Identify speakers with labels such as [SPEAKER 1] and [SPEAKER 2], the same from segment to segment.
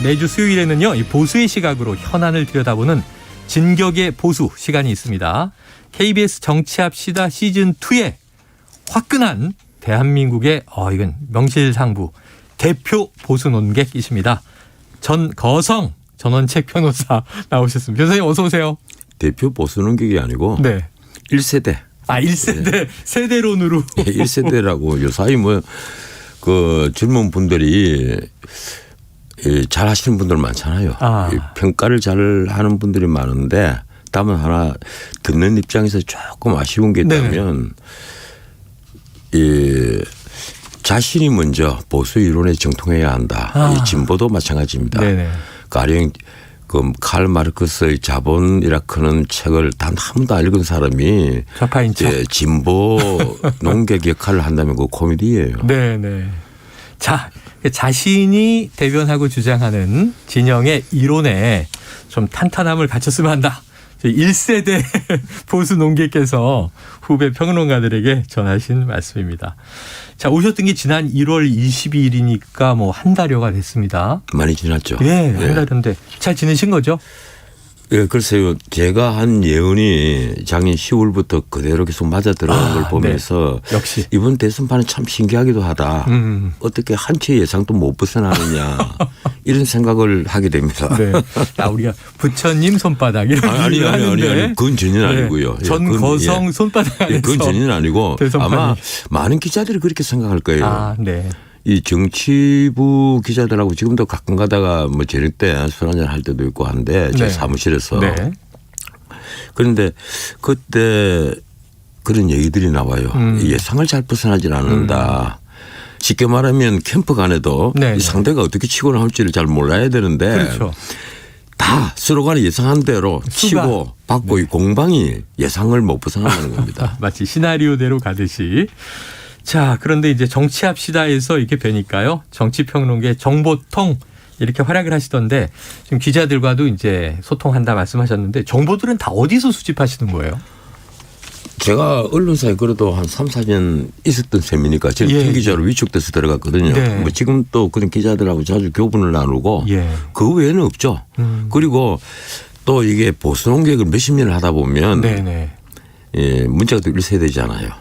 [SPEAKER 1] 매주 수요일에는요, 이 보수의 시각으로 현안을 들여다보는 진격의 보수 시간이 있습니다. KBS 정치합시다 시즌2의 화끈한 대한민국의 이건 명실상부 대표 보수 논객이십니다. 전거성 전원책 변호사 나오셨습니다. 변호사님 어서 오세요.
[SPEAKER 2] 대표 보수 논객이 아니고
[SPEAKER 1] 네.
[SPEAKER 2] 1세대.
[SPEAKER 1] 1세대. 네. 세대론으로.
[SPEAKER 2] 1세대라고 요사이 젊은 분들이 잘 하시는 분들 많잖아요. 평가를 잘 하는 분들이 많은데 다만 하나 듣는 입장에서 조금 아쉬운 게 있다면 자신이 먼저 보수 이론에 정통해야 한다. 이 진보도 마찬가지입니다. 네네. 가령 칼 마르크스의 자본이라 크는 책을 단 한 번도 안 읽은 사람이
[SPEAKER 1] 좌파인 척.
[SPEAKER 2] 진보 논객 역할을 한다면 그 코미디예요.
[SPEAKER 1] 네네. 자, 자신이 대변하고 주장하는 진영의 이론에 좀 탄탄함을 갖췄으면 한다. 1세대 보수 논객께서 후배 평론가들에게 전하신 말씀입니다. 자, 오셨던 게 지난 1월 22일이니까 한 달여가 됐습니다.
[SPEAKER 2] 많이 지났죠.
[SPEAKER 1] 네, 한 달인데 잘 지내신 거죠?
[SPEAKER 2] 예, 글쎄요. 제가 한 예언이 작년 10월부터 그대로 계속 맞아 들어간 걸 보면서
[SPEAKER 1] 네. 역시
[SPEAKER 2] 이번 대선판은 참 신기하기도 하다. 어떻게 한 채 예상도 못 벗어나느냐 이런 생각을 하게 됩니다.
[SPEAKER 1] 네. 우리가 부처님 손바닥 이런
[SPEAKER 2] 아니. 그건 전혀 아니고요.
[SPEAKER 1] 전거성 손바닥 안에서.
[SPEAKER 2] 그건 전혀 아니고
[SPEAKER 1] 대선판이.
[SPEAKER 2] 아마 많은 기자들이 그렇게 생각할 거예요.
[SPEAKER 1] 네.
[SPEAKER 2] 이 정치부 기자들하고 지금도 가끔 가다가 저녁 때 술 한잔 할 때도 있고 한데 제 사무실에서. 네. 그런데 그때 그런 얘기들이 나와요. 예상을 잘 벗어나질 않는다. 쉽게 말하면 캠프 간에도 이 상대가 어떻게 치고 나올지를 잘 몰라야 되는데
[SPEAKER 1] 그렇죠.
[SPEAKER 2] 다 서로 간에 예상한 대로 치고 받고 이 공방이 예상을 못 벗어나는 겁니다.
[SPEAKER 1] 마치 시나리오대로 가듯이. 자, 그런데 이제 정치합시다에서 이렇게 뵈니까요. 정치평론계 정보통 이렇게 활약을 하시던데 지금 기자들과도 이제 소통한다 말씀하셨는데 정보들은 다 어디서 수집하시는 거예요?
[SPEAKER 2] 제가 언론사에 그래도 한 3, 4년 있었던 셈이니까 저는 기자로 위촉돼서 들어갔거든요.
[SPEAKER 1] 네.
[SPEAKER 2] 지금 또 그런 기자들하고 자주 교분을 나누고 그 외에는 없죠. 그리고 또 이게 보수 논객을 몇십 년을 하다 보면 문제가 또 1세대잖아요.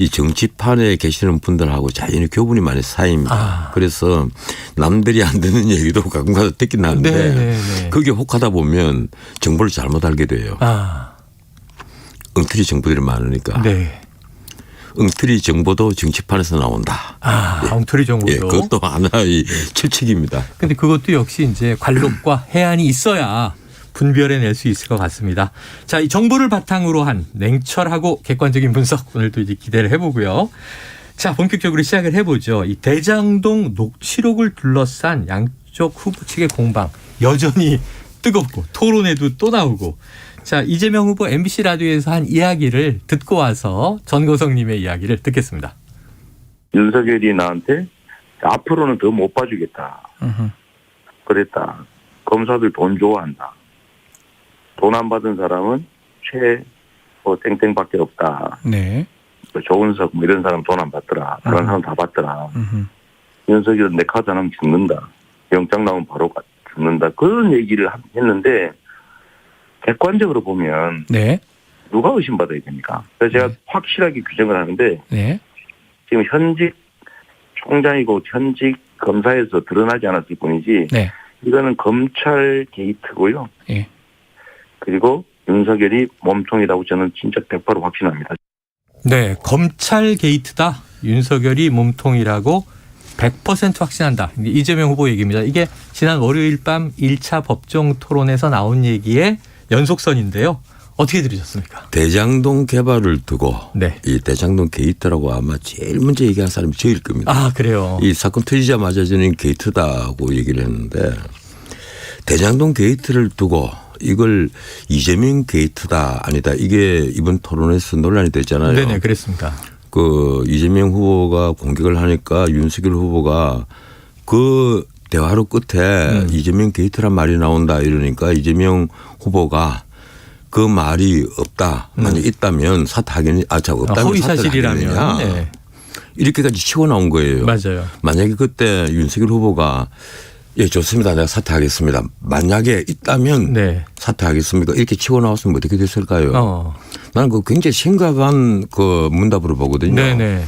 [SPEAKER 2] 이 정치판에 계시는 분들하고 자연히 교분이 많이 쌓입니다. 그래서 남들이 안 듣는 얘기도 가끔가다 듣긴 하는데 그게 혹하다 보면 정보를 잘못 알게 돼요. 엉터리 정보들이 많으니까. 엉터리 정보도 정치판에서 나온다.
[SPEAKER 1] 엉터리 정보도.
[SPEAKER 2] 그것도 하나의 철칙입니다.
[SPEAKER 1] 그런데 그것도 역시 이제 관록과 해안이 있어야 분별해낼 수 있을 것 같습니다. 자, 이 정보를 바탕으로 한 냉철하고 객관적인 분석 오늘도 이제 기대를 해보고요. 자, 본격적으로 시작을 해보죠. 이 대장동 녹취록을 둘러싼 양쪽 후보 측의 공방 여전히 뜨겁고 토론회도 또 나오고. 자, 이재명 후보 MBC 라디오에서 한 이야기를 듣고 와서 전거성님의 이야기를 듣겠습니다.
[SPEAKER 3] 윤석열이 나한테 앞으로는 더 못 봐주겠다. 그랬다. 검사들 돈 좋아한다. 돈 안 받은 사람은 땡땡밖에 없다.
[SPEAKER 1] 네.
[SPEAKER 3] 조은석 이런 사람 돈 안 받더라. 그런 사람 다 받더라. 윤석열은 내 카드 안 하면 죽는다. 영장 나오면 바로 죽는다. 그런 얘기를 했는데 객관적으로 보면 누가 의심받아야 됩니까? 그래서 제가 확실하게 규정을 하는데 지금 현직 총장이고 현직 검사에서 드러나지 않았을 뿐이지 이거는 검찰 게이트고요. 그리고 윤석열이 몸통이라고 저는 진짜 100% 확신합니다.
[SPEAKER 1] 네, 검찰 게이트다. 윤석열이 몸통이라고 100% 확신한다. 이재명 후보 얘기입니다. 이게 지난 월요일 밤 1차 법정 토론에서 나온 얘기의 연속선인데요. 어떻게 들으셨습니까?
[SPEAKER 2] 대장동 개발을 두고 이 대장동 게이트라고 아마 제일 먼저 얘기한 사람이 저일 겁니다.
[SPEAKER 1] 그래요?
[SPEAKER 2] 이 사건 터지자마자 저는 게이트다고 얘기를 했는데 대장동 게이트를 두고 이걸 이재명 게이트다 아니다 이게 이번 토론에서 논란이 됐잖아요.
[SPEAKER 1] 네네, 그랬습니다.
[SPEAKER 2] 이재명 후보가 공격을 하니까 윤석열 후보가 그 대화로 끝에 이재명 게이트란 말이 나온다 이러니까 이재명 후보가 그 말이 없다. 만약 있다면 사퇴하겠냐. 없다면
[SPEAKER 1] 허위사실이라면.
[SPEAKER 2] 이렇게까지 치고 나온 거예요.
[SPEAKER 1] 맞아요.
[SPEAKER 2] 만약에 그때 윤석열 후보가 예, 좋습니다. 내가 사퇴하겠습니다. 만약에 있다면 네. 사퇴하겠습니까? 이렇게 치고 나왔으면 어떻게 됐을까요? 나는 그 굉장히 심각한 그 문답으로 보거든요. 네네.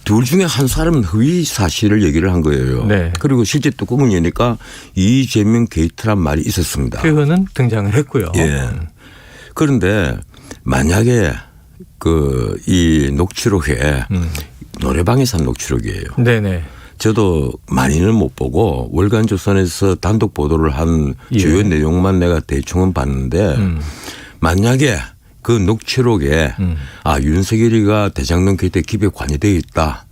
[SPEAKER 2] 둘 중에 한 사람은 허위 사실을 얘기를 한 거예요. 네. 그리고 실제 뚜껑을 여니까 이재명 게이트란 말이 있었습니다.
[SPEAKER 1] 표현은 등장을 했고요.
[SPEAKER 2] 예. 그런데 만약에 그 이 녹취록에 노래방에서 한 녹취록이에요. 네네. 저도 많이는 못 보고 월간조선에서 단독 보도를 한 주요 내용만 내가 대충은 봤는데 만약에 그 녹취록에 윤석열이가 대장동 게이트에 깊이 관여되어 있다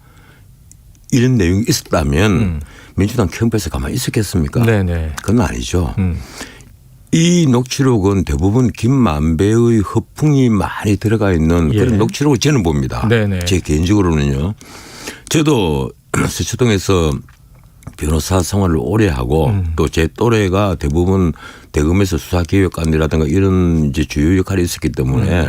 [SPEAKER 2] 이런 내용이 있었다면 민주당 캠프에서 가만히 있었겠습니까? 네네. 그건 아니죠. 이 녹취록은 대부분 김만배의 허풍이 많이 들어가 있는 그런 녹취록을 저는 봅니다. 네네. 제 개인적으로는요. 저도 서초동에서 변호사 생활을 오래 하고 또 제 또래가 대부분 대검에서 수사기획관이라든가 이런 이제 주요 역할이 있었기 때문에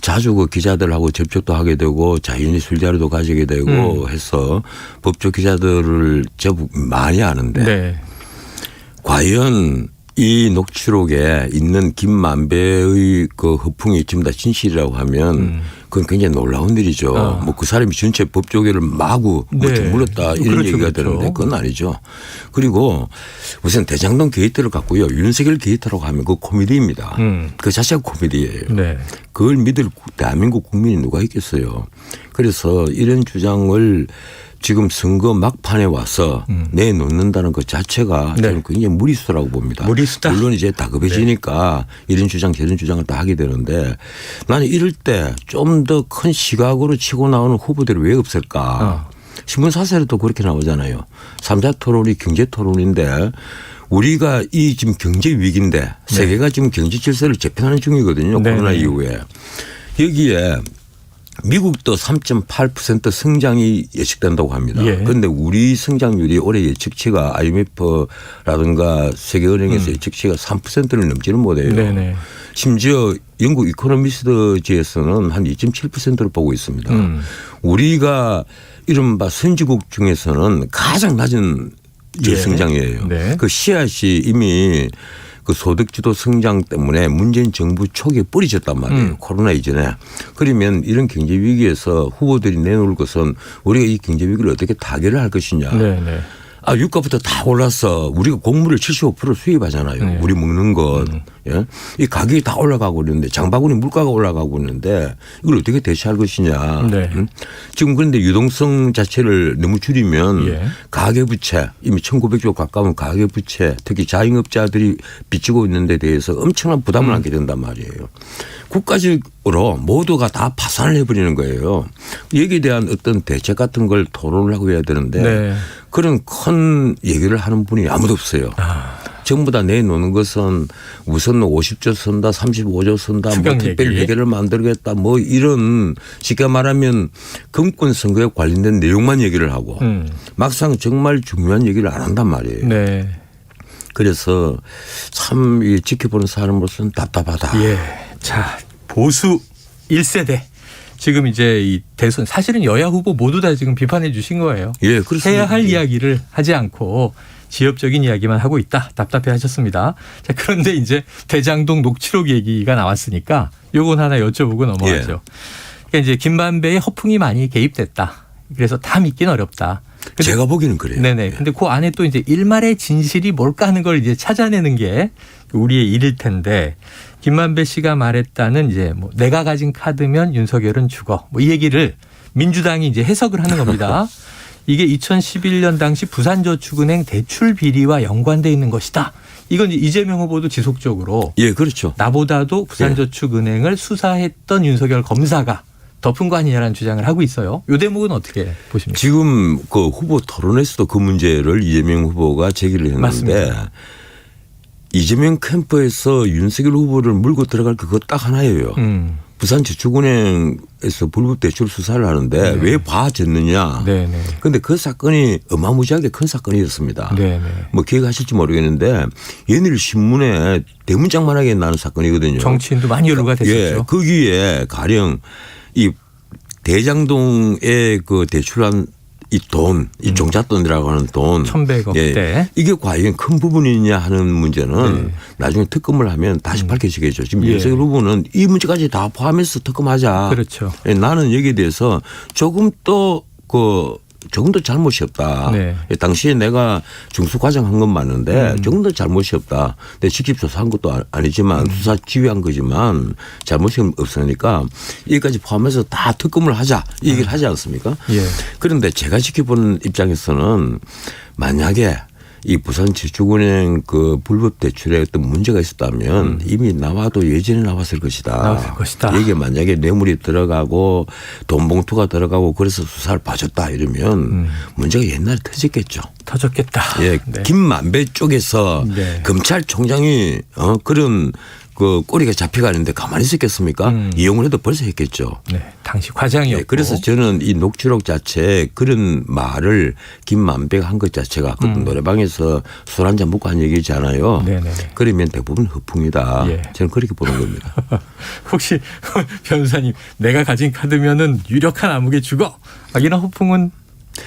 [SPEAKER 2] 자주 그 기자들하고 접촉도 하게 되고 자연히 술자리도 가지게 되고 해서 법조 기자들을 제법 많이 아는데 네. 과연 이 녹취록에 있는 김만배의 그 허풍이 지금 다 진실이라고 하면 그건 굉장히 놀라운 일이죠. 뭐 그 사람이 전체 법조계를 마구 네. 물었다 이런
[SPEAKER 1] 그렇죠,
[SPEAKER 2] 얘기가
[SPEAKER 1] 그렇죠.
[SPEAKER 2] 되는데 그건 아니죠. 그리고 우선 대장동 게이트를 갖고요. 윤석열 게이트라고 하면 그 코미디입니다. 그 자체가 코미디예요. 네. 그걸 믿을 대한민국 국민이 누가 있겠어요. 그래서 이런 주장을 지금 선거 막판에 와서 내놓는다는 것 자체가
[SPEAKER 1] 네.
[SPEAKER 2] 저는 굉장히 무리수라고 봅니다.
[SPEAKER 1] 무리수다.
[SPEAKER 2] 물론 이제 다급해지니까 네. 이런 주장 저런 주장을 다 하게 되는데 나는 이럴 때 좀 더 큰 시각으로 치고 나오는 후보들이 왜 없을까. 신문 사설에도 그렇게 나오잖아요. 3자 토론이 경제 토론인데 우리가 이 지금 경제 위기인데 네. 세계가 지금 경제 질서를 재편하는 중이거든요. 네. 코로나 이후에. 여기에 미국도 3.8% 성장이 예측된다고 합니다. 그런데 우리 성장률이 올해 예측치가 IMF라든가 세계은행에서 예측치가 3%를 넘지는 못해요. 네네. 심지어 영국 이코노미스트지에서는 한 2.7%를 보고 있습니다. 우리가 이른바 선진국 중에서는 가장 낮은 저성장이에요. 네. 그 씨앗이 이미 그 소득주도 성장 때문에 문재인 정부 초기에 뿌리졌단 말이에요. 코로나 이전에. 그러면 이런 경제 위기에서 후보들이 내놓을 것은 우리가 이 경제 위기를 어떻게 타개를 할 것이냐. 네네. 유가부터 다 올라서 우리가 곡물을 75% 수입하잖아요. 네. 우리 먹는 것. 예? 이 가격이 다 올라가고 있는데 장바구니 물가가 올라가고 있는데 이걸 어떻게 대체할 것이냐. 네. 지금 그런데 유동성 자체를 너무 줄이면 가계부채 이미 1900조 가까운 가계부채 특히 자영업자들이 빚지고 있는 데 대해서 엄청난 부담을 안게 된단 말이에요. 국가적으로 모두가 다 파산을 해버리는 거예요. 여기에 대한 어떤 대책 같은 걸 토론을 하고 해야 되는데 네. 그런 큰 얘기를 하는 분이 아무도 없어요. 전부 다 내놓는 것은 우선 50조 쓴다 35조 쓴다 뭐 특별 회계를 만들겠다 뭐 이런 쉽게 말하면 금권 선거에 관련된 내용만 얘기를 하고 막상 정말 중요한 얘기를 안 한단 말이에요. 네. 그래서 참 지켜보는 사람으로서는 답답하다.
[SPEAKER 1] 예. 자, 보수 1세대. 지금 이제 이 대선 사실은 여야 후보 모두 다 지금 비판해 주신 거예요.
[SPEAKER 2] 예, 그렇습니다.
[SPEAKER 1] 해야 할 이야기를 하지 않고 지역적인 이야기만 하고 있다. 답답해 하셨습니다. 자, 그런데 이제 대장동 녹취록 얘기가 나왔으니까 요건 하나 여쭤보고 넘어가죠. 예. 그러니까 이제 김만배의 허풍이 많이 개입됐다. 그래서 다 믿긴 어렵다.
[SPEAKER 2] 제가 보기에는 그래요.
[SPEAKER 1] 네네. 근데 그 안에 또 이제 일말의 진실이 뭘까 하는 걸 이제 찾아내는 게 우리의 일일 텐데 김만배 씨가 말했다는 이제 뭐 내가 가진 카드면 윤석열은 죽어. 뭐 이 얘기를 민주당이 이제 해석을 하는 겁니다. 이게 2011년 당시 부산저축은행 대출 비리와 연관돼 있는 것이다. 이건 이재명 후보도 지속적으로
[SPEAKER 2] 예, 그렇죠.
[SPEAKER 1] 나보다도 부산저축은행을 수사했던 윤석열 검사가 덮은 거 아니냐라는 주장을 하고 있어요. 이 대목은 어떻게 보십니까?
[SPEAKER 2] 지금 그 후보 토론에서도 그 문제를 이재명 후보가 제기를 했는데 맞습니다. 이재명 캠프에서 윤석열 후보를 물고 들어갈 그거 딱 하나예요. 부산저축은행에서 불법 대출 수사를 하는데 네. 왜 봐줬느냐. 그런데 그 사건이 어마무지하게 큰 사건이었습니다. 뭐 기억하실지 모르겠는데 연일 신문에 대문짝만하게 나는 사건이거든요.
[SPEAKER 1] 정치인도 많이 연루가 됐었죠.
[SPEAKER 2] 예, 거기에 가령 이 대장동에 그 대출한 이 돈, 이 종잣돈이라고 하는 돈.
[SPEAKER 1] 1,100억대.
[SPEAKER 2] 이게 과연 큰 부분이냐 하는 문제는 나중에 특검을 하면 다시 밝혀지겠죠. 지금 윤석열 후보는 이 문제까지 다 포함해서 특검하자.
[SPEAKER 1] 그렇죠.
[SPEAKER 2] 나는 여기에 대해서 조금 더 조금도 잘못이 없다. 당시에 내가 중수 과정한 건 맞는데 조금도 잘못이 없다. 근데 직접 조사한 것도 아니지만 수사 지휘한 거지만 잘못이 없으니까 여기까지 포함해서 다 특검을 하자 이 얘기를 하지 않습니까? 그런데 제가 지켜보는 입장에서는 만약에 이 부산 저축은행 그 불법 대출에 어떤 문제가 있었다면 이미 나와도 예전에 나왔을 것이다.
[SPEAKER 1] 나왔을 것이다.
[SPEAKER 2] 이게 만약에 뇌물이 들어가고 돈 봉투가 들어가고 그래서 수사를 봐줬다 이러면 문제가 옛날에 터졌겠죠.
[SPEAKER 1] 터졌겠다.
[SPEAKER 2] 예, 김만배 쪽에서 검찰총장이 그런 그 꼬리가 잡혀가는데 가만히 있었겠습니까? 이용을 해도 벌써 했겠죠.
[SPEAKER 1] 당시 과장이었고.
[SPEAKER 2] 그래서 저는 이 녹취록 자체에 그런 말을 김만배가 한 것 자체가 그 노래방에서 술 한잔 먹고 한 얘기잖아요. 그러면 대부분 허풍이다. 저는 그렇게 보는 겁니다.
[SPEAKER 1] 혹시 변호사님 내가 가진 카드면은 유력한 암흑에 죽어. 이런 허풍은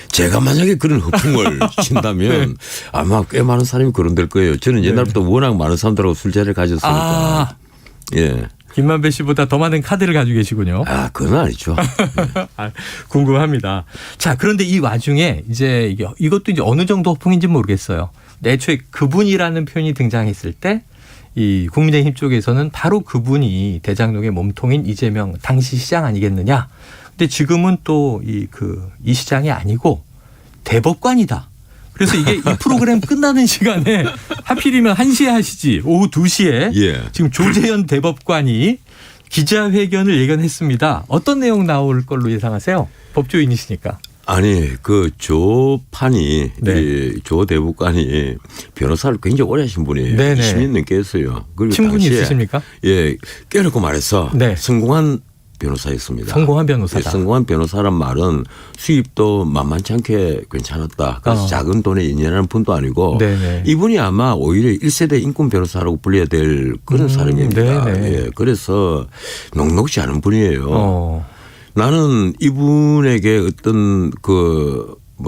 [SPEAKER 2] 제가 만약에 그런 허풍을 친다면 아마 꽤 많은 사람이 그런 될 거예요. 저는 옛날부터 워낙 많은 사람들하고 술자리를 가졌으니까.
[SPEAKER 1] 김만배 씨보다 더 많은 카드를 가지고 계시군요.
[SPEAKER 2] 그건 아니죠.
[SPEAKER 1] 궁금합니다. 자, 그런데 이 와중에 이제 이것도 이제 어느 정도 허풍인지 모르겠어요. 애초에 그분이라는 표현이 등장했을 때 이 국민의힘 쪽에서는 바로 그분이 대장동의 몸통인 이재명 당시 시장 아니겠느냐. 근데 지금은 또 이 시장이 아니고 대법관이다. 그래서 이게 이 프로그램 끝나는 시간에 하필이면 1시에 하시지 오후 2시에 지금 조재현 대법관이 기자회견을 예견했습니다. 어떤 내용 나올 걸로 예상하세요? 법조인이시니까.
[SPEAKER 2] 아니 조 대법관이 변호사를 굉장히 오래 하신 분이에요. 20년 넘게 했어요. 그리고
[SPEAKER 1] 친분이 있으십니까?
[SPEAKER 2] 깨놓고 말해서 성공한 변호사였습니다.
[SPEAKER 1] 성공한 변호사다.
[SPEAKER 2] 성공한 변호사란 말은 수입도 만만치 않게 괜찮았다. 그래서 작은 돈에 인연하는 분도 아니고 이분이 아마 오히려 1세대 인권 변호사라고 불려야 될 그런 사람입니다. 그래서 녹록지 않은 분이에요. 나는 이분에게 어떤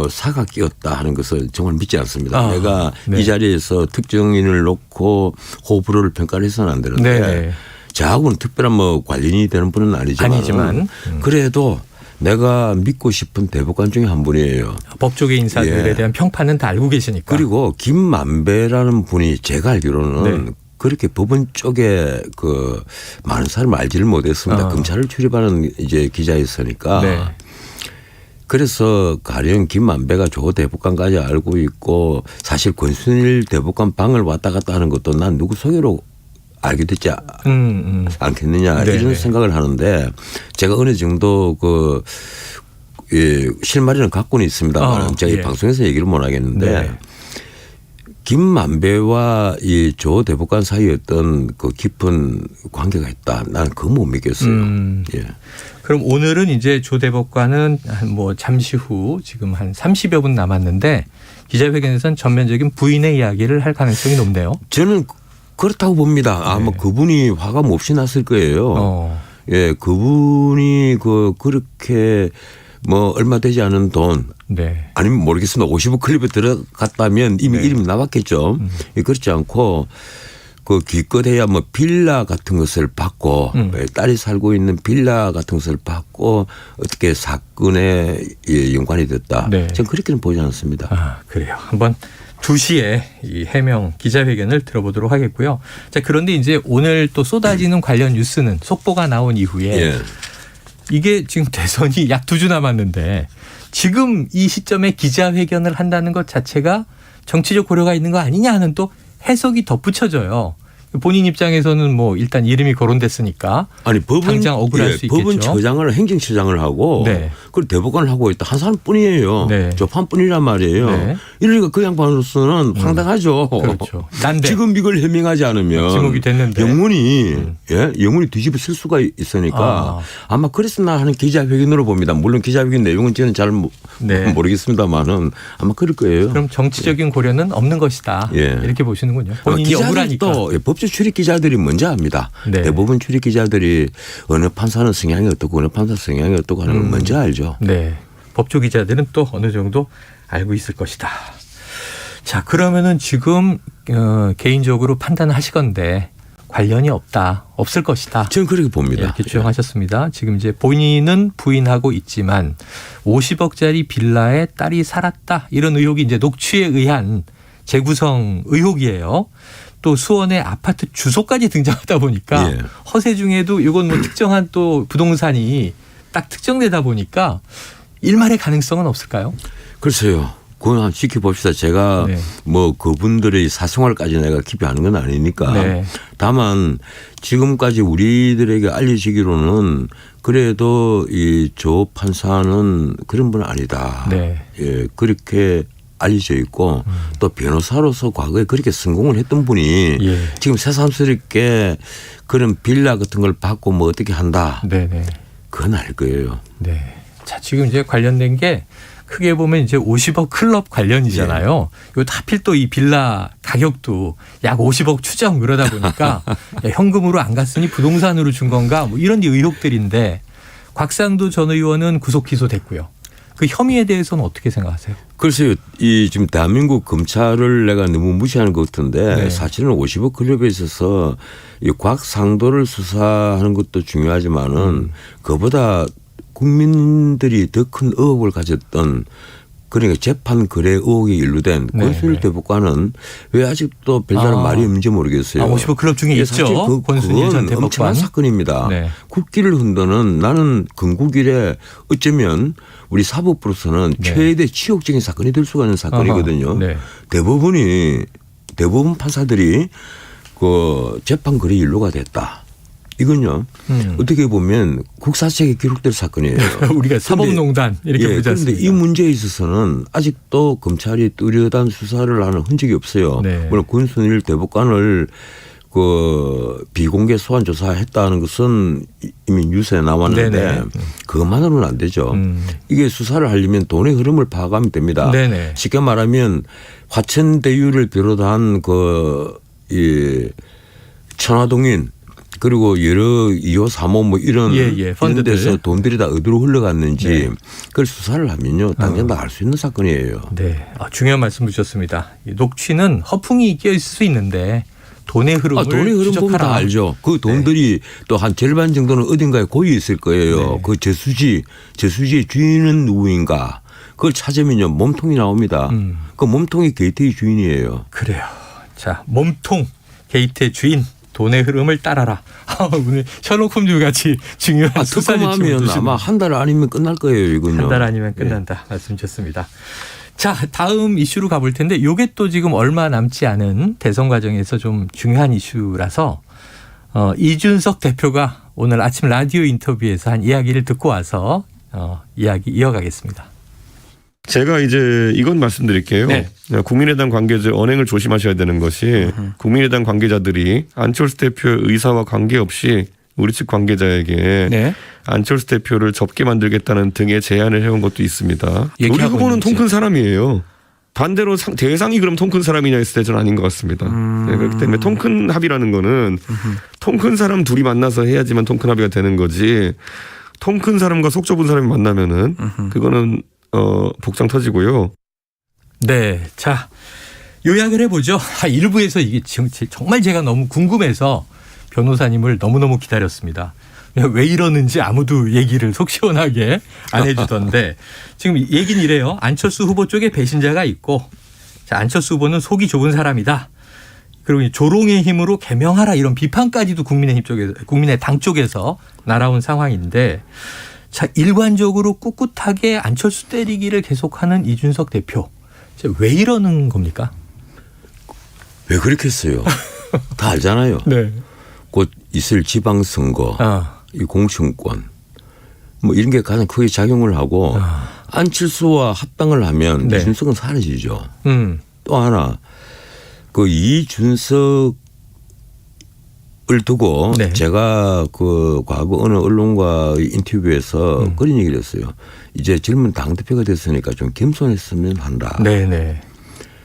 [SPEAKER 2] 사가 끼었다 하는 것을 정말 믿지 않습니다. 내가 이 자리에서 특정인을 놓고 호불호를 평가를 해서는 안 되는데 저하고는 특별한 관련이 되는 분은 아니지만 그래도 내가 믿고 싶은 대법관 중에 한 분이에요.
[SPEAKER 1] 법조계 인사들에 대한 평판은 다 알고 계시니까.
[SPEAKER 2] 그리고 김만배라는 분이 제가 알기로는 그렇게 법원 쪽에 많은 사람을 알지를 못했습니다. 검찰을 출입하는 이제 기자였으니까. 그래서 가령 김만배가 조 대법관까지 알고 있고 사실 권순일 대법관 방을 왔다 갔다 하는 것도 난 누구 소개로 알게 됐지 않겠느냐 이런 생각을 하는데 제가 어느 정도 실마리는 갖고는 있습니다만 제가 이 방송에서 얘기를 못 하겠는데 김만배와 이 조 대법관 사이에 어떤 깊은 관계가 있다. 나는 그거 못 믿겠어요.
[SPEAKER 1] 그럼 오늘은 이제 조 대법관은 잠시 후 지금 한 30여 분 남았는데 기자회견에서는 전면적인 부인의 이야기를 할 가능성이 높네요.
[SPEAKER 2] 저는 그렇다고 봅니다. 아마 그분이 화가 몹시 났을 거예요. 그분이 그렇게 얼마 되지 않은 돈 아니면 모르겠습니다. 50억 클립에 들어갔다면 이미 이름이 나왔겠죠. 그렇지 않고 기껏해야 빌라 같은 것을 받고 딸이 살고 있는 빌라 같은 것을 받고 어떻게 사건에 연관이 됐다. 저는 그렇게는 보지 않습니다.
[SPEAKER 1] 그래요. 한번 2시에 이 해명 기자회견을 들어보도록 하겠고요. 자, 그런데 이제 오늘 또 쏟아지는 관련 뉴스는 속보가 나온 이후에 이게 지금 대선이 약 2주 남았는데 지금 이 시점에 기자회견을 한다는 것 자체가 정치적 고려가 있는 거 아니냐 하는 또 해석이 덧붙여져요. 본인 입장에서는 일단 이름이 거론됐으니까
[SPEAKER 2] 아니
[SPEAKER 1] 당장 억울할 수 있겠죠.
[SPEAKER 2] 법원 처장을 행정처장을 하고 그리고 대법관을 하고 있다 한 사람뿐이에요. 조판뿐이란 말이에요. 이러니까 그 양반으로서는 황당하죠.
[SPEAKER 1] 그렇죠.
[SPEAKER 2] 지금 이걸 해명하지 않으면
[SPEAKER 1] 지목이 됐는데
[SPEAKER 2] 영문이 뒤집어 쓸 수가 있으니까 아마 그랬으나 하는 기자회견으로 봅니다. 물론 기자회견 내용은 저는 잘 모르겠습니다만은 아마 그럴 거예요.
[SPEAKER 1] 그럼 정치적인 고려는 없는 것이다. 이렇게 보시는군요. 본인이 억울하니까.
[SPEAKER 2] 법조 출입 기자들이 먼저 압니다. 대부분 출입 기자들이 어느 판사는 성향이 어떻고 어느 판사 성향이 어떻고 하는 걸 먼저 알죠.
[SPEAKER 1] 법조 기자들은 또 어느 정도 알고 있을 것이다. 자, 그러면은 지금 개인적으로 판단하시건데 관련이 없을 것이다.
[SPEAKER 2] 저는 그렇게 봅니다.
[SPEAKER 1] 이렇게 주장하셨습니다. 지금 이제 본인은 부인하고 있지만 50억짜리 빌라에 딸이 살았다. 이런 의혹이 이제 녹취에 의한 재구성 의혹이에요. 또 수원의 아파트 주소까지 등장하다 보니까
[SPEAKER 2] 예.
[SPEAKER 1] 허세 중에도 이건 뭐 특정한 또 부동산이 딱 특정되다 보니까 일말의 가능성은 없을까요?
[SPEAKER 2] 글쎄요. 그건 한번 지켜봅시다. 제가
[SPEAKER 1] 네.
[SPEAKER 2] 뭐 그분들의 사생활까지 내가 깊이 아는 건 아니니까.
[SPEAKER 1] 네.
[SPEAKER 2] 다만 지금까지 우리들에게 알려지기로는 그래도 이 조 판사는 그런 분은 아니다.
[SPEAKER 1] 네.
[SPEAKER 2] 예, 그렇게 알려져 있고 또 변호사로서 과거에 그렇게 성공을 했던 분이
[SPEAKER 1] 예.
[SPEAKER 2] 지금 새삼스럽게 그런 빌라 같은 걸 받고 뭐 어떻게 한다.
[SPEAKER 1] 네네.
[SPEAKER 2] 그건 알 거예요.
[SPEAKER 1] 네. 자, 지금 이제 관련된 게 크게 보면 이제 50억 클럽 관련이잖아요. 요 하필 또 이 빌라 가격도 약 50억 추정 그러다 보니까 현금으로 안 갔으니 부동산으로 준 건가 뭐 이런 의혹들인데 곽상도 전 의원은 구속 기소됐고요. 그 혐의에 대해서는 어떻게 생각하세요?
[SPEAKER 2] 글쎄요. 이 지금 대한민국 검찰을 내가 너무 무시하는 것 같은데
[SPEAKER 1] 네.
[SPEAKER 2] 사실은 50억 클럽에 있어서 이 곽상도를 수사하는 것도 중요하지만은 그보다 국민들이 더 큰 의혹을 가졌던 그러니까 재판 거래 의혹이 연루된 권순일 대법관은 왜 아직도 별다른 말이 없는지 모르겠어요.
[SPEAKER 1] 50억 클럽 중에 있죠. 권순일 전 대법관.
[SPEAKER 2] 엄청난 사건입니다.
[SPEAKER 1] 네.
[SPEAKER 2] 국기를 흔드는 나는 건국 이래 어쩌면 우리 사법부로서는
[SPEAKER 1] 네.
[SPEAKER 2] 최대 치욕적인 사건이 될 수가 있는 사건이거든요.
[SPEAKER 1] 네.
[SPEAKER 2] 대법원 판사들이 그 재판 거래 연루가 됐다. 이건요. 어떻게 보면 국사책에 기록될 사건이에요.
[SPEAKER 1] 우리가 사법농단 이렇게 보지 않습니까?
[SPEAKER 2] 그런데 이 문제에 있어서는 아직도 검찰이 뚜렷한 수사를 하는 흔적이 없어요.
[SPEAKER 1] 네.
[SPEAKER 2] 물론 권순일 대법관을 그 비공개 소환 조사했다는 것은 이미 뉴스에 나왔는데
[SPEAKER 1] 네네.
[SPEAKER 2] 그것만으로는 안 되죠. 이게 수사를 하려면 돈의 흐름을 파악하면 됩니다.
[SPEAKER 1] 네네.
[SPEAKER 2] 쉽게 말하면 화천대유를 비롯한 이 천화동인 그리고 여러 2호, 3호 뭐 이런 이런 데서 돈들이 다 어디로 흘러갔는지
[SPEAKER 1] 네.
[SPEAKER 2] 그걸 수사를 하면요. 당연 다 알 수 있는 사건이에요.
[SPEAKER 1] 네. 중요한 말씀 주셨습니다. 녹취는 허풍이 끼어 있을 수 있는데 돈의 흐름을
[SPEAKER 2] 돈의 흐름 보면 다
[SPEAKER 1] 추적하라.
[SPEAKER 2] 알죠. 그 돈들이 또 한 절반 정도는 어딘가에 고여 있을 거예요.
[SPEAKER 1] 네.
[SPEAKER 2] 그 저수지의 주인은 누구인가. 그걸 찾으면요. 몸통이 나옵니다. 그 몸통이 게이트의 주인이에요.
[SPEAKER 1] 그래요. 자, 몸통 게이트의 주인. 돈의 흐름을 따라라. 오늘 셜록 홈즈 같이 중요한 수사
[SPEAKER 2] 특검하면 아마 한 달 아니면 끝날 거예요. 이건요.
[SPEAKER 1] 한 달 아니면 끝난다. 말씀 주셨습니다. 자, 다음 이슈로 가볼 텐데 이게 또 지금 얼마 남지 않은 대선 과정에서 좀 중요한 이슈라서 이준석 대표가 오늘 아침 라디오 인터뷰에서 한 이야기를 듣고 와서 이야기 이어가겠습니다.
[SPEAKER 4] 제가 이제 이건 말씀드릴게요.
[SPEAKER 1] 네.
[SPEAKER 4] 국민의당 관계자 언행을 조심하셔야 되는 것이 국민의당 관계자들이 안철수 대표의 의사와 관계없이 우리 측 관계자에게
[SPEAKER 1] 네.
[SPEAKER 4] 안철수 대표를 접게 만들겠다는 등의 제안을 해온 것도 있습니다. 우리 후보는 통 큰 사람이에요. 반대로 대상이 그럼 통 큰 사람이냐 했을 때 저는 아닌 것 같습니다. 네, 그렇기 때문에 통 큰 합의라는 거는 통 큰 사람 둘이 만나서 해야지만 통 큰 합의가 되는 거지 통 큰 사람과 속 좁은 사람이 만나면은 그거는 복장 터지고요.
[SPEAKER 1] 네. 자, 요약을 해보죠. 일부에서 이게 지금 정말 제가 너무 궁금해서 변호사님을 너무너무 기다렸습니다. 왜 이러는지 아무도 얘기를 속 시원하게 안 해주던데 지금 얘기는 이래요. 안철수 후보 쪽에 배신자가 있고 자, 안철수 후보는 속이 좁은 사람이다. 그리고 조롱의 힘으로 개명하라 이런 비판까지도 국민의당 쪽에서 날아온 상황인데 자, 일관적으로 꿋꿋하게 안철수 때리기를 계속하는 이준석 대표. 왜 이러는 겁니까?
[SPEAKER 2] 왜 그렇게 했어요? 다 알잖아요.
[SPEAKER 1] 네.
[SPEAKER 2] 곧 있을 지방선거, 이 공천권 뭐 이런 게 가장 크게 작용을 하고 안철수와 합당을 하면
[SPEAKER 1] 네.
[SPEAKER 2] 이준석은 사라지죠. 또 하나 그 이준석을 두고
[SPEAKER 1] 네.
[SPEAKER 2] 제가 그 과거 어느 언론과의 인터뷰에서 그런 얘기를 했어요. 이제 젊은 당대표가 됐으니까 좀 겸손했으면 한다.
[SPEAKER 1] 네네.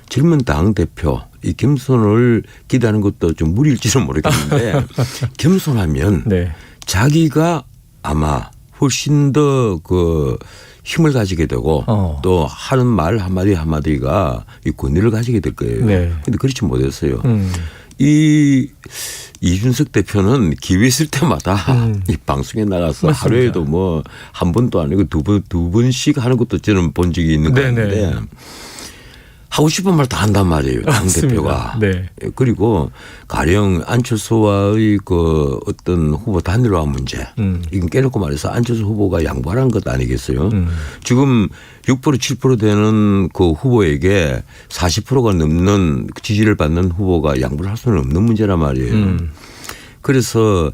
[SPEAKER 2] 젊은 당대표 이 겸손을 기대하는 것도 좀 무리일지는 모르겠는데 겸손하면
[SPEAKER 1] 네.
[SPEAKER 2] 자기가 아마 훨씬 더 그 힘을 가지게 되고 또 하는 말 한마디 한마디가 이 권위를 가지게 될 거예요. 그런데 그렇지 못했어요. 이 이준석 대표는 기회 있을 때마다 이 방송에 나가서 맞습니다. 하루에도 뭐 한 번도 아니고 두 번씩 하는 것도 저는 본 적이 있는 것 같은데 하고 싶은 말 다 한단 말이에요. 당대표가. 네. 그리고 가령 안철수와의 그 어떤 후보 단일화 문제. 이건 깨놓고 말해서 안철수 후보가 양보하는 것 아니겠어요. 지금 6% 7% 되는 그 후보에게 40%가 넘는 지지를 받는 후보가 양보를 할 수는 없는 문제란 말이에요. 그래서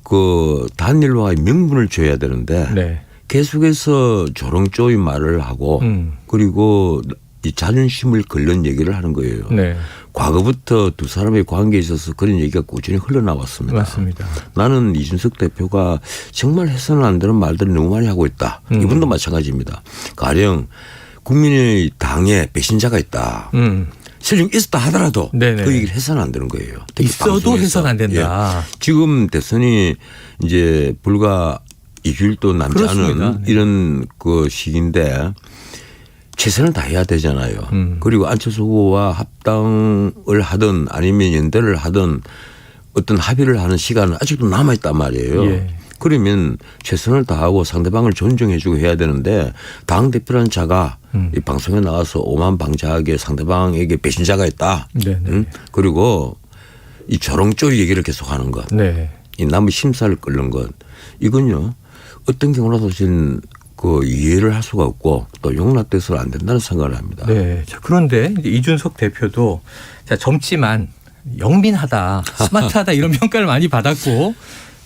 [SPEAKER 2] 그 단일화의 명분을 줘야 되는데 네. 계속해서 조롱조의 말을 하고 그리고 이 자존심을 걸는 얘기를 하는 거예요. 네. 과거부터 두 사람의 관계에 있어서 그런 얘기가 꾸준히 흘러나왔습니다.
[SPEAKER 1] 맞습니다.
[SPEAKER 2] 나는 이준석 대표가 정말 해서는 안 되는 말들을 너무 많이 하고 있다. 이분도 마찬가지입니다. 가령 국민의 당에 배신자가 있다. 실력 있었다 하더라도 네네. 그 얘기를 해서는 안 되는 거예요.
[SPEAKER 1] 있어도 해서는 안 된다.
[SPEAKER 2] 예. 지금 대선이 이제 불과 2주일도 남지 않은 이런 그 시기인데 최선을 다해야 되잖아요. 그리고 안철수 후보와 합당을 하든 아니면 연대를 하든 어떤 합의를 하는 시간은 아직도 남아있단 말이에요. 예. 그러면 최선을 다하고 상대방을 존중해주고 해야 되는데 당대표라는 자가 이 방송에 나가서 오만방자하게 상대방에게 배신자가 있다. 그리고 이 조롱조의 얘기를 계속하는 것. 네. 이 남의 심사를 끓는 것. 이건요. 어떤 경우라도 지금 그 이해를 할 수가 없고 또 용납돼서는 안 된다는 생각을 합니다.
[SPEAKER 1] 네. 자, 그런데 이제 이준석 대표도 자, 젊지만 영민하다, 스마트하다 이런 평가를 많이 받았고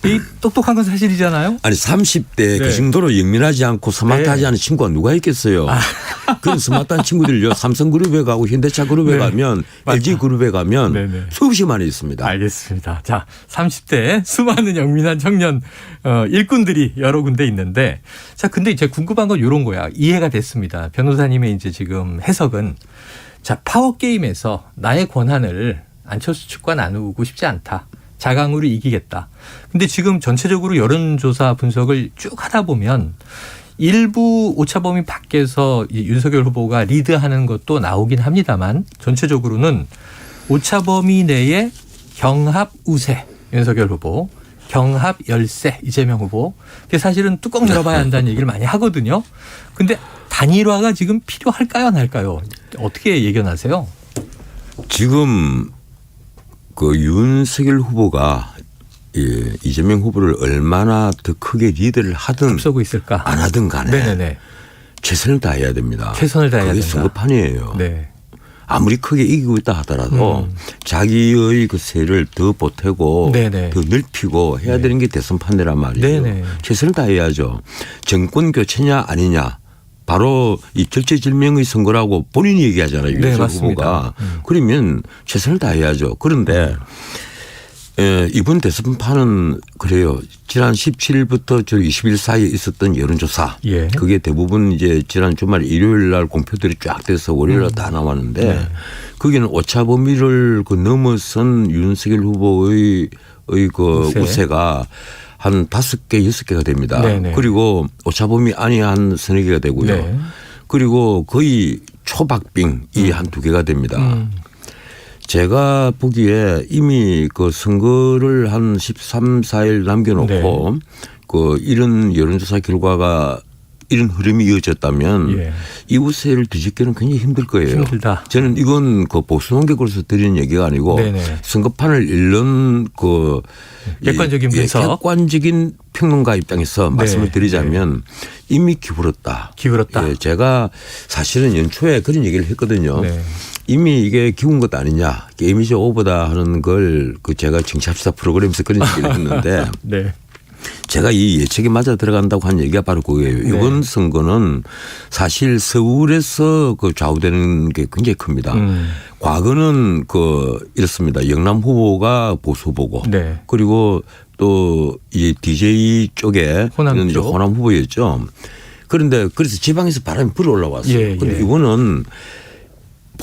[SPEAKER 1] 이 똑똑한 건 사실이잖아요.
[SPEAKER 2] 아니 30대 네. 그 정도로 영민하지 않고 스마트하지 네. 않은 친구가 누가 있겠어요. 그런 스마트한 친구들요. 삼성그룹에 가고 현대차그룹에 네. 가면 맞다. LG그룹에 가면 네네. 수없이 많이 있습니다.
[SPEAKER 1] 알겠습니다. 자 30대 수많은 영민한 청년 일꾼들이 여러 군데 있는데 자 근데 이제 궁금한 건 이런 거야. 이해가 됐습니다. 변호사님의 이제 지금 해석은 자 파워게임에서 나의 권한을 안철수 측과 나누고 싶지 않다. 자강으로 이기겠다. 근데 지금 전체적으로 여론조사 분석을 쭉 하다 보면 일부 오차범위 밖에서 윤석열 후보가 리드하는 것도 나오긴 합니다만 전체적으로는 오차범위 내에 경합 우세 윤석열 후보, 경합 열세 이재명 후보. 사실은 뚜껑 열어봐야 한다는 얘기를 많이 하거든요. 근데 단일화가 지금 필요할까요, 안 할까요? 어떻게 예견하세요?
[SPEAKER 2] 지금 그 윤석열 후보가 이재명 후보를 얼마나 더 크게 리드를 하든
[SPEAKER 1] 앞서고 있을까
[SPEAKER 2] 안 하든 간에 네네네. 최선을 다해야 됩니다.
[SPEAKER 1] 최선을 다해야
[SPEAKER 2] 그게
[SPEAKER 1] 된다.
[SPEAKER 2] 성급판이에요.
[SPEAKER 1] 네.
[SPEAKER 2] 아무리 크게 이기고 있다 하더라도 자기의 그 세를 더 보태고 네네. 더 넓히고 해야 되는 게 대선 판례란 말이에요. 네네. 최선을 다해야죠. 정권 교체냐 아니냐. 바로 이 절체절명의 선거라고 본인이 얘기하잖아요.
[SPEAKER 1] 네,
[SPEAKER 2] 윤석열 후보가. 그러면 최선을 다해야죠. 그런데 이번 대선판은 그래요. 지난 17일부터 저 20일 사이에 있었던 여론조사. 예. 그게 대부분 이제 지난 주말 일요일 날 공표들이 쫙 돼서 월요일 날 다 나왔는데 네. 거기는 오차 범위를 그 넘어선 윤석열 후보의 그 우세가 한 5개, 6개가 됩니다. 네네. 그리고 오차범위 안이 한 3-4개가 되고요. 네. 그리고 거의 초박빙이 한 2개가 됩니다. 제가 보기에 이미 그 선거를 한 13, 14일 남겨놓고 네. 그 이런 여론조사 결과가 이런 흐름이 이어졌다면 예. 이 우세를 뒤집기는 굉장히 힘들 거예요.
[SPEAKER 1] 힘들다.
[SPEAKER 2] 저는 이건 그 보수 논객으로서 드리는 얘기가 아니고 네네. 선거판을 읽는 그
[SPEAKER 1] 객관적인 분석.
[SPEAKER 2] 객관적인 평론가 입장에서 네. 말씀을 드리자면 네. 이미 기울었다.
[SPEAKER 1] 기울었다.
[SPEAKER 2] 예, 제가 사실은 연초에 그런 얘기를 했거든요. 네. 이미 이게 기운 것 아니냐. 이미지 오버다 하는 걸 그 제가 정치합시다 프로그램에서 그런 얘기를 했는데 네. 제가 이 예측에 맞아 들어간다고 한 얘기가 바로 그거예요. 네. 이번 선거는 사실 서울에서 그 좌우되는 게 굉장히 큽니다. 과거는 그 이렇습니다. 영남 후보가 보수 후보고 네. 그리고 또 이 DJ 쪽에 호남 후보였죠. 그런데 그래서 지방에서 바람이 불어 올라왔어요. 그런데 이거는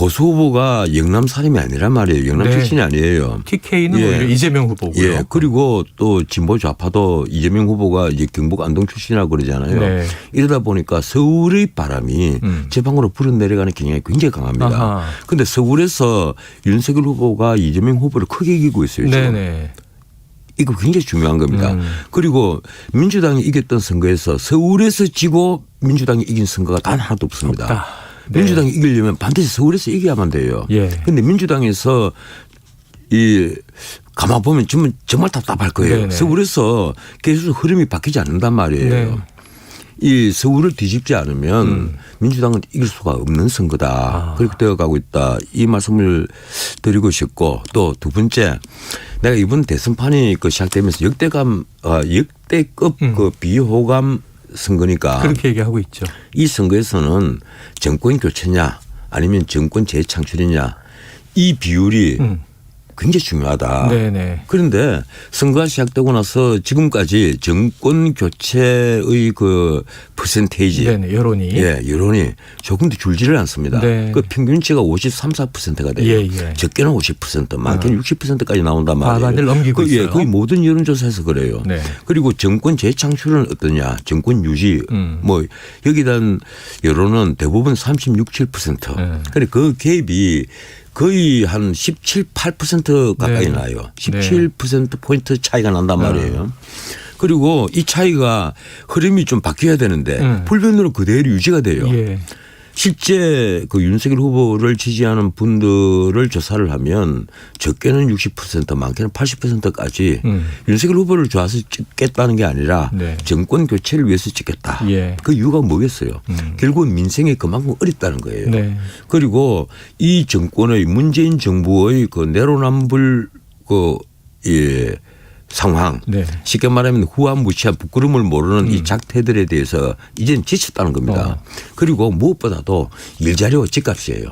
[SPEAKER 2] 보수 후보가 영남 사람이 아니란 말이에요. 영남
[SPEAKER 1] 네.
[SPEAKER 2] 출신이 아니에요.
[SPEAKER 1] TK는 오히려 이재명 후보고요.
[SPEAKER 2] 예. 그리고 또 진보 좌파도 이재명 후보가 이제 경북 안동 출신이라고 그러잖아요.
[SPEAKER 1] 네.
[SPEAKER 2] 이러다 보니까 서울의 바람이 지방으로 불어 내려가는 경향이 굉장히 강합니다. 그런데 서울에서 윤석열 후보가 이재명 후보를 크게 이기고 있어요. 지금.
[SPEAKER 1] 네네.
[SPEAKER 2] 이거 굉장히 중요한 겁니다. 그리고 민주당이 이겼던 선거에서 서울에서 지고 민주당이 이긴 선거가 단 하나도 없습니다.
[SPEAKER 1] 없다. 네.
[SPEAKER 2] 민주당이 이기려면 반드시 서울에서 이겨야만 돼요. 그런데 민주당에서 가만 보면 정말 답답할 거예요.
[SPEAKER 1] 네네.
[SPEAKER 2] 서울에서 계속 흐름이 바뀌지 않는단 말이에요.
[SPEAKER 1] 네.
[SPEAKER 2] 이 서울을 뒤집지 않으면 민주당은 이길 수가 없는 선거다. 그렇게 되어가고 있다. 이 말씀을 드리고 싶고 또 두 번째 내가 이번 대선판이 시작되면서 역대급 그 비호감 선거니까
[SPEAKER 1] 그렇게 얘기하고 있죠.
[SPEAKER 2] 이 선거에서는 정권 교체냐 아니면 정권 재창출이냐 이 비율이 굉장히 중요하다.
[SPEAKER 1] 네네.
[SPEAKER 2] 그런데 선거가 시작되고 나서 지금까지 정권 교체의 그 퍼센테이지.
[SPEAKER 1] 네네. 여론이.
[SPEAKER 2] 예, 여론이 조금도 줄지를 않습니다.
[SPEAKER 1] 네.
[SPEAKER 2] 그 평균치가 53, 4%가 돼요.
[SPEAKER 1] 예.
[SPEAKER 2] 적게는 50%, 많게는 60%까지 나온단 말이에요.
[SPEAKER 1] 과반을 넘기고 있어요.
[SPEAKER 2] 예, 거의 모든 여론조사에서 그래요.
[SPEAKER 1] 네.
[SPEAKER 2] 그리고 정권 재창출은 어떠냐. 정권 유지. 뭐 여기에 대한 여론은 대부분 36, 7%. 그런데 그 갭이 거의 한 17, 8% 가까이
[SPEAKER 1] 네.
[SPEAKER 2] 나요. 17%포인트 차이가 난단 말이에요. 그리고 이 차이가 흐름이 좀 바뀌어야 되는데 불변으로 그대로 유지가 돼요.
[SPEAKER 1] 예.
[SPEAKER 2] 실제 그 윤석열 후보를 지지하는 분들을 조사를 하면 적게는 60% 많게는 80%까지 윤석열 후보를 좋아서 찍겠다는 게 아니라
[SPEAKER 1] 네.
[SPEAKER 2] 정권 교체를 위해서 찍겠다.
[SPEAKER 1] 예.
[SPEAKER 2] 그 이유가 뭐겠어요. 결국은 민생이 그만큼 어렵다는 거예요.
[SPEAKER 1] 네.
[SPEAKER 2] 그리고 이 정권의 문재인 정부의 그 내로남불 상황
[SPEAKER 1] 네.
[SPEAKER 2] 쉽게 말하면 후한무치한 부끄러움을 모르는 이 작태들에 대해서 이제는 지쳤다는 겁니다. 그리고 무엇보다도 일자리와 집값이에요.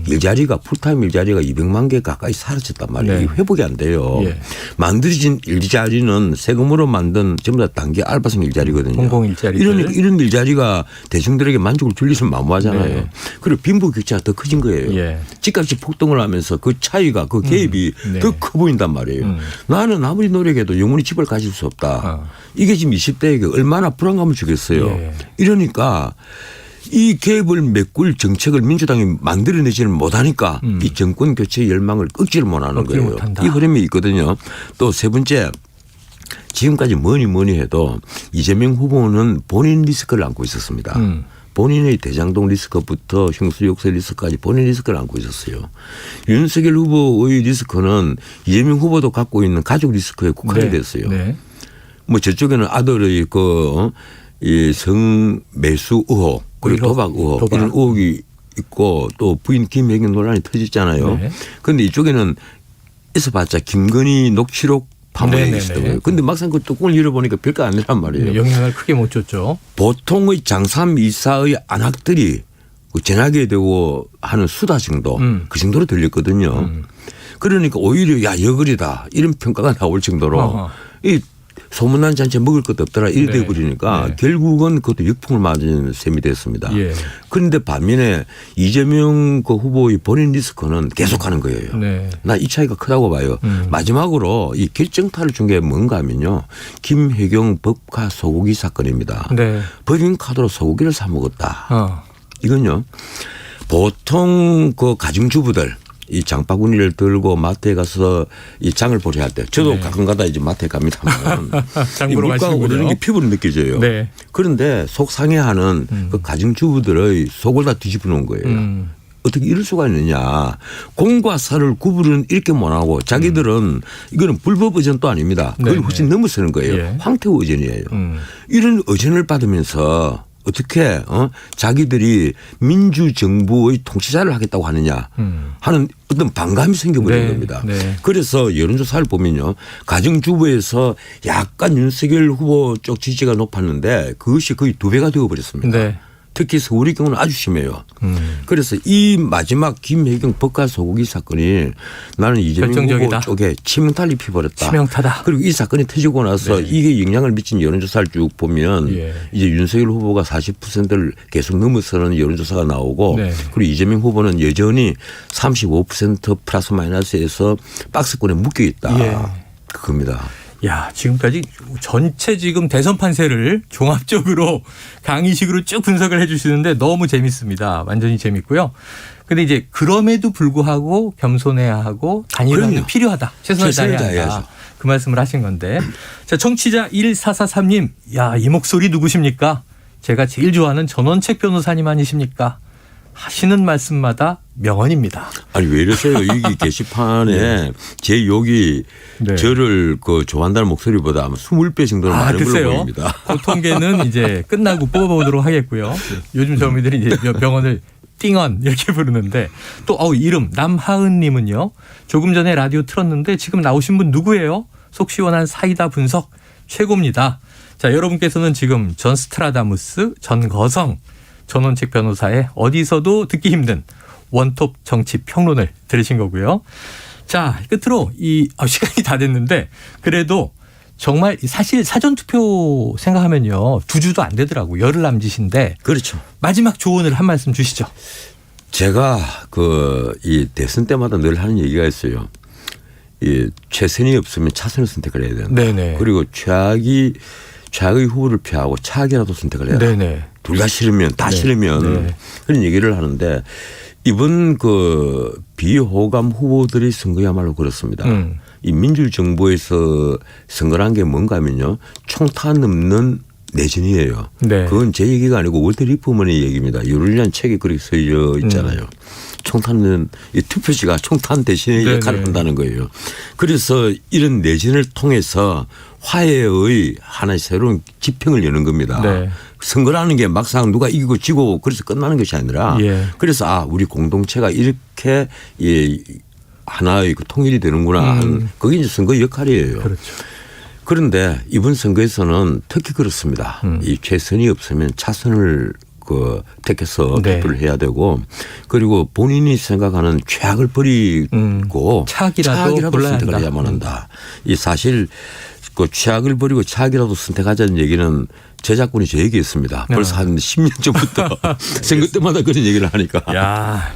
[SPEAKER 2] 일자리가 풀타임 일자리가 200만 개 가까이 사라졌단 말이에요.
[SPEAKER 1] 네.
[SPEAKER 2] 이게 회복이 안 돼요.
[SPEAKER 1] 예.
[SPEAKER 2] 만들어진 일자리는 세금으로 만든 전부 다 단기 알바생 일자리거든요.
[SPEAKER 1] 공공일자리들.
[SPEAKER 2] 이런 일자리가 대중들에게 만족을 줄 일은 만무하잖아요. 네. 그리고 빈부격차가 더 커진 거예요.
[SPEAKER 1] 예.
[SPEAKER 2] 집값이 폭등을 하면서 그 차이가 그 갭이
[SPEAKER 1] 네.
[SPEAKER 2] 더 커 보인단 말이에요. 나는 아무리 노력해도 영원히 집을 가질 수 없다. 이게 지금 20대에게 얼마나 불안감을 주겠어요.
[SPEAKER 1] 예.
[SPEAKER 2] 이러니까 이 갭을 메꿀 정책을 민주당이 만들어내지는 못하니까 이 정권 교체 열망을 꺾지를 못하는 거예요.
[SPEAKER 1] 못한다.
[SPEAKER 2] 이 흐름이 있거든요. 또 세 번째 지금까지 뭐니 해도 이재명 후보는 본인 리스크를 안고 있었습니다. 본인의 대장동 리스크부터 형수욕설 리스크까지 본인 리스크를 안고 있었어요. 윤석열 후보의 리스크는 이재명 후보도 갖고 있는 가족 리스크에 국한이 됐어요.
[SPEAKER 1] 네.
[SPEAKER 2] 뭐 저쪽에는 아들의 이 성매수 의혹 그리고 도박 의혹 이런 의혹이 있고 또 부인 김혜경 논란이 터졌잖아요. 그런데 이쪽에는 있어봤자 김건희 녹취록 파문이 있었던 그런데 막상 그 뚜껑을 열어보니까 별거 아니란 말이에요.
[SPEAKER 1] 영향을 크게 못 줬죠.
[SPEAKER 2] 보통의 장삼 이사의 안악들이 전하게 되고 하는 수다 정도 그 정도로 들렸거든요. 그러니까 오히려 야 여거리다 이런 평가가 나올 정도로 이 소문난 잔치에 먹을 것도 없더라 이래 되어 버리니까 결국은 그것도 역풍을 맞은 셈이 됐습니다. 그런데 반면에 이재명 그 후보의 본인 리스크는 계속하는 거예요. 나 이 차이가 크다고 봐요. 마지막으로 이 결정타를 준 게 뭔가 하면요. 김혜경 법카 소고기 사건입니다. 법인카드로 소고기를 사 먹었다. 이건요. 보통 그 가정주부들 이 장바구니를 들고 마트에 가서 이 장을 보려 할 때 저도 가끔가다 이제 마트에 갑니다만 물가가 오르는 게 피부로 느껴져요. 그런데 속 상해하는 그 가정주부들의 속을 다 뒤집어 놓은 거예요. 어떻게 이럴 수가 있느냐. 공과 사를 구분은 이렇게 못하고 자기들은 이거는 불법 의전도 아닙니다. 그걸 훨씬 넘어서는 거예요. 황태우 의전이에요. 이런 의전을 받으면서 어떻게 자기들이 민주정부의 통치자를 하겠다고 하느냐 하는 어떤 반감이 생겨버린 겁니다. 그래서 여론조사를 보면요. 가정주부에서 약간 윤석열 후보 쪽 지지가 높았는데 그것이 거의 2배가 되어버렸습니다. 특히 서울의 경우는 아주 심해요. 그래서 이 마지막 김혜경 법관 소고기 사건이 나는 이재명
[SPEAKER 1] 결정적이다.
[SPEAKER 2] 후보 쪽에 치명타를 입혀버렸다.
[SPEAKER 1] 치명타다.
[SPEAKER 2] 그리고 이 사건이 터지고 나서
[SPEAKER 1] 네.
[SPEAKER 2] 이게 영향을 미친 여론조사를 쭉 보면 이제 윤석열 후보가 40%를 계속 넘어서는 여론조사가 나오고 그리고 이재명 후보는 여전히 35% 플러스 마이너스에서 박스권에 묶여 있다. 그겁니다.
[SPEAKER 1] 야, 지금까지 전체 지금 대선 판세를 종합적으로 강의식으로 쭉 분석을 해 주시는데 너무 재밌습니다. 완전히 재밌고요. 근데 이제 그럼에도 불구하고 겸손해야 하고 단일화는 필요하다. 최선을 다해야 한다. 그 말씀을 하신 건데. 자, 청취자 1443님. 야, 이 목소리 누구십니까? 제가 제일 좋아하는 전원책 변호사님 아니십니까? 하시는 말씀마다 명언입니다.
[SPEAKER 2] 아니 왜 이러세요? 이 게시판에 제 욕이 저를 그 좋아한다는 목소리보다 아마 20배 정도는 많은 걸로 보입니다.
[SPEAKER 1] 그 통계는 이제 끝나고 뽑아보도록 하겠고요. 요즘 젊은이들이 이제 명언을 띵언 이렇게 부르는데 또 이름 남하은님은요. 조금 전에 라디오 틀었는데 지금 나오신 분 누구예요? 속 시원한 사이다 분석 최고입니다. 자, 여러분께서는 지금 전 스트라다무스, 전거성, 전원책 변호사의 어디서도 듣기 힘든 원톱 정치 평론을 들으신 거고요. 자, 끝으로 시간이 다 됐는데 그래도 정말 사실 사전투표 생각하면요. 2주도 안 되더라고요. 열흘 남짓인데.
[SPEAKER 2] 그렇죠.
[SPEAKER 1] 마지막 조언을 한 말씀 주시죠.
[SPEAKER 2] 제가 이 대선 때마다 늘 하는 얘기가 있어요. 이 최선이 없으면 차선을 선택을 해야 된다. 네네. 그리고 최악의 후보를 피하고 차악이라도 선택을 해야 된다. 네네. 둘 다 싫으면 다 싫으면 그런 얘기를 하는데 이번 비호감 후보들의 선거야말로 그렇습니다. 이 민주정부에서 선거란 게 뭔가 하면요. 총탄 없는 내전이에요. 그건 제 얘기가 아니고 월터 리퍼먼의 얘기입니다. 유를리안 책에 그렇게 쓰여 있잖아요. 총탄은 이 투표지가 총탄 대신의 역할을 한다는 거예요. 그래서 이런 내전을 통해서 화해의 하나의 새로운 지평을 여는 겁니다. 선거라는 게 막상 누가 이기고 지고 그래서 끝나는 것이 아니라 그래서 우리 공동체가 이렇게 하나의 통일이 되는구나. 그게 이제 선거 역할이에요. 그렇죠. 그런데 이번 선거에서는 특히 그렇습니다. 이 최선이 없으면 차선을 택해서 투표를 해야 되고 그리고 본인이 생각하는 최악을 버리고 차악이라도 선택을 해야만 한다. 이 사실 최악을 버리고 차악이라도 선택하자는 얘기는 제작군이 저 얘기했습니다. 벌써 한 10년 전부터 선거 때마다 그런 얘기를 하니까.
[SPEAKER 1] 야,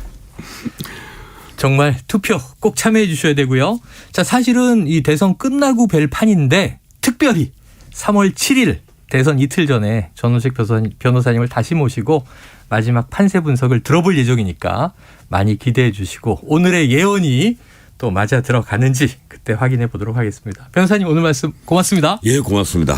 [SPEAKER 1] 정말 투표 꼭 참여해 주셔야 되고요. 자, 사실은 이 대선 끝나고 뵐 판인데 특별히 3월 7일 대선 이틀 전에 전원책 변호사님을 다시 모시고 마지막 판세 분석을 들어볼 예정이니까 많이 기대해 주시고 오늘의 예언이 또 맞아 들어가는지 그때 확인해 보도록 하겠습니다. 변호사님 오늘 말씀 고맙습니다.
[SPEAKER 2] 예, 고맙습니다.